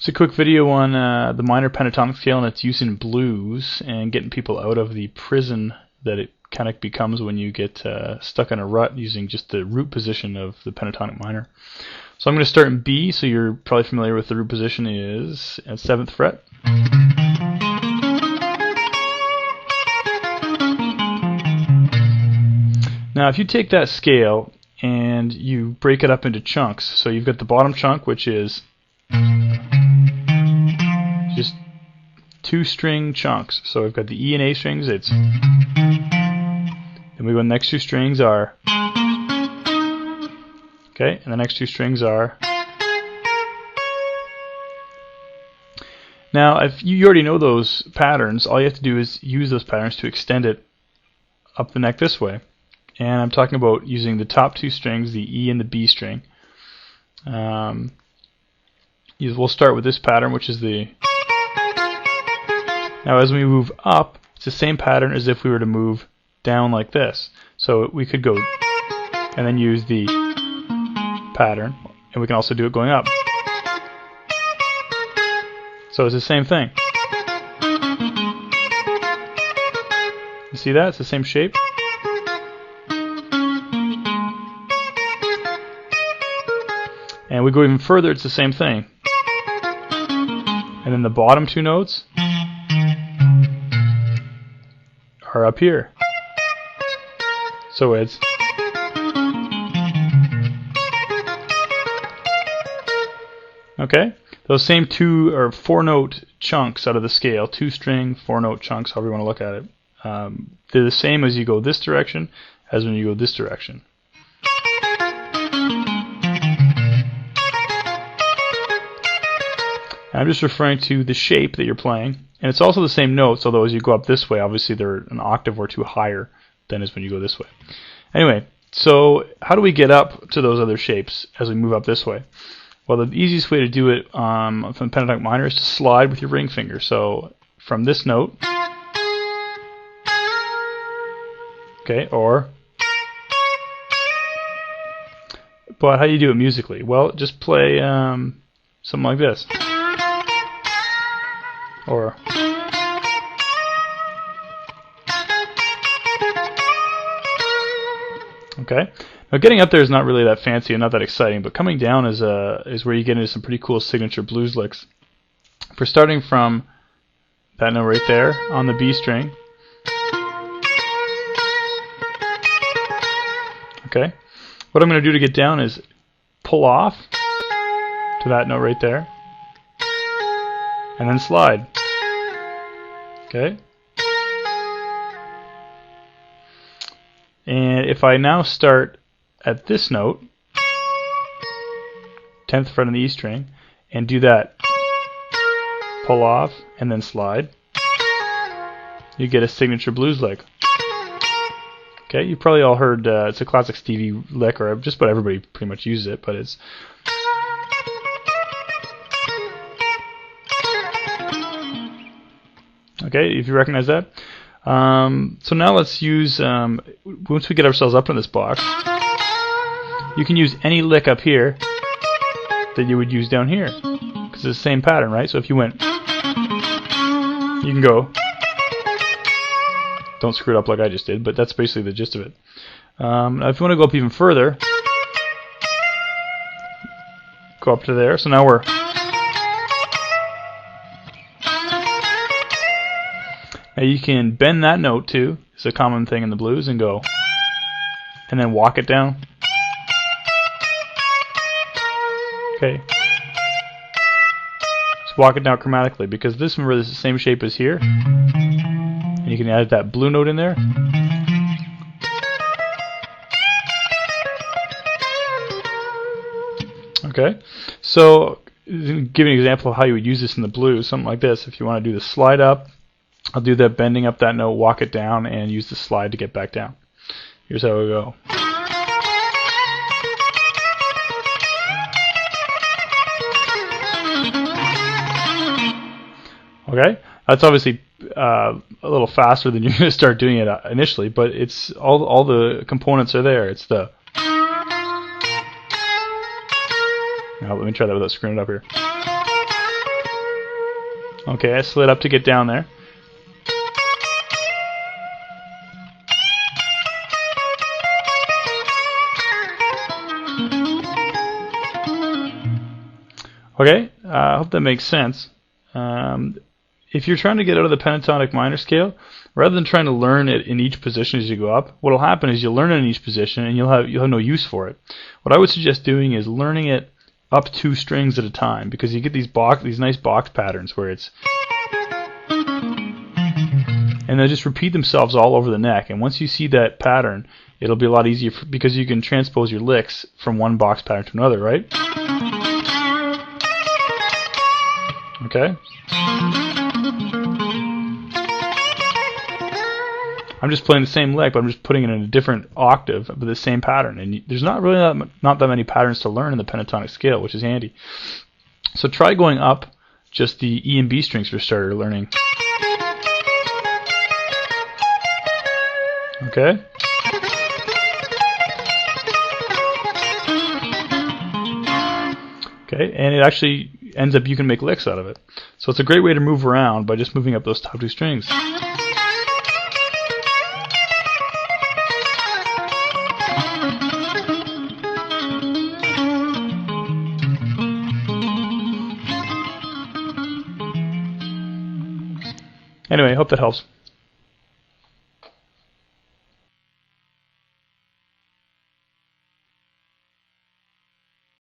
It's a quick video on the minor pentatonic scale and its use in blues and getting people out of the prison that it kind of becomes when you get stuck in a rut using just the root position of the pentatonic minor. So I'm going to start in B, so you're probably familiar with the root position is at 7th fret. Now if you take that scale and you break it up into chunks, so you've got the bottom chunk, which is just 2 string chunks. So we've got the E and A strings, then we go, the next 2 strings are, okay, and the next 2 strings are. Now if you already know those patterns, all you have to do is use those patterns to extend it up the neck this way. And I'm talking about using the top 2 strings, the E and the B string. We'll start with this pattern, which is the. Now as we move up, it's the same pattern as if we were to move down like this. So we could go and then use the pattern, and we can also do it going up. So it's the same thing. You see that? It's the same shape. And we go even further, it's the same thing. And then the bottom 2 notes are up here. So it's okay? Those same 2 or 4 note chunks out of the scale, 2 string, 4 note chunks, however you want to look at it, they're the same as you go this direction as when you go this direction. I'm just referring to the shape that you're playing, and it's also the same notes, although as you go up this way, obviously they're an octave or 2 higher than is when you go this way. Anyway, so how do we get up to those other shapes as we move up this way? Well, the easiest way to do it from the pentatonic minor is to slide with your ring finger. So from this note, okay, but how do you do it musically? Well, just play something like this. Or okay. Now getting up there is not really that fancy and not that exciting, but coming down is where you get into some pretty cool signature blues licks. If we're starting from that note right there on the B string, okay, what I'm going to do to get down is pull off to that note right there, and then slide. Okay. And if I now start at this note, 10th fret on the E string, and do that pull off and then slide, you get a signature blues lick. Okay, you've probably all heard, it's a classic Stevie lick, or just about everybody pretty much uses it, but it's okay, if you recognize that. So now let's use, once we get ourselves up in this box, you can use any lick up here that you would use down here, because it's the same pattern, right? So if you went, you can go, don't screw it up like I just did, but that's basically the gist of it. Now if you want to go up even further, go up to there, so now we're, now you can bend that note too. It's a common thing in the blues, and go, and then walk it down. Okay. Just walk it down chromatically, because this, remember, this is the same shape as here, and you can add that blue note in there. Okay. So, give you an example of how you would use this in the blues, something like this. If you want to do the slide up, I'll do that bending up that note, walk it down, and use the slide to get back down. Here's how we go. Okay, that's obviously a little faster than you're going to start doing it initially, but it's all the components are there. It's the. Now let me try that without screwing it up here. Okay, I slid up to get down there. Okay, I hope that makes sense. If you're trying to get out of the pentatonic minor scale, rather than trying to learn it in each position as you go up, what will happen is you'll learn it in each position and you'll have no use for it. What I would suggest doing is learning it up 2 strings at a time, because you get these nice box patterns where it's, and they just repeat themselves all over the neck. And once you see that pattern, it'll be a lot easier because you can transpose your licks from one box pattern to another, right? Okay. I'm just playing the same lick, but I'm just putting it in a different octave, but the same pattern. And there's not really not that many patterns to learn in the pentatonic scale, which is handy. So try going up just the E and B strings for starter learning. Okay. Okay, and it actually ends up you can make licks out of it. So it's a great way to move around by just moving up those top 2 strings. Anyway, I hope that helps.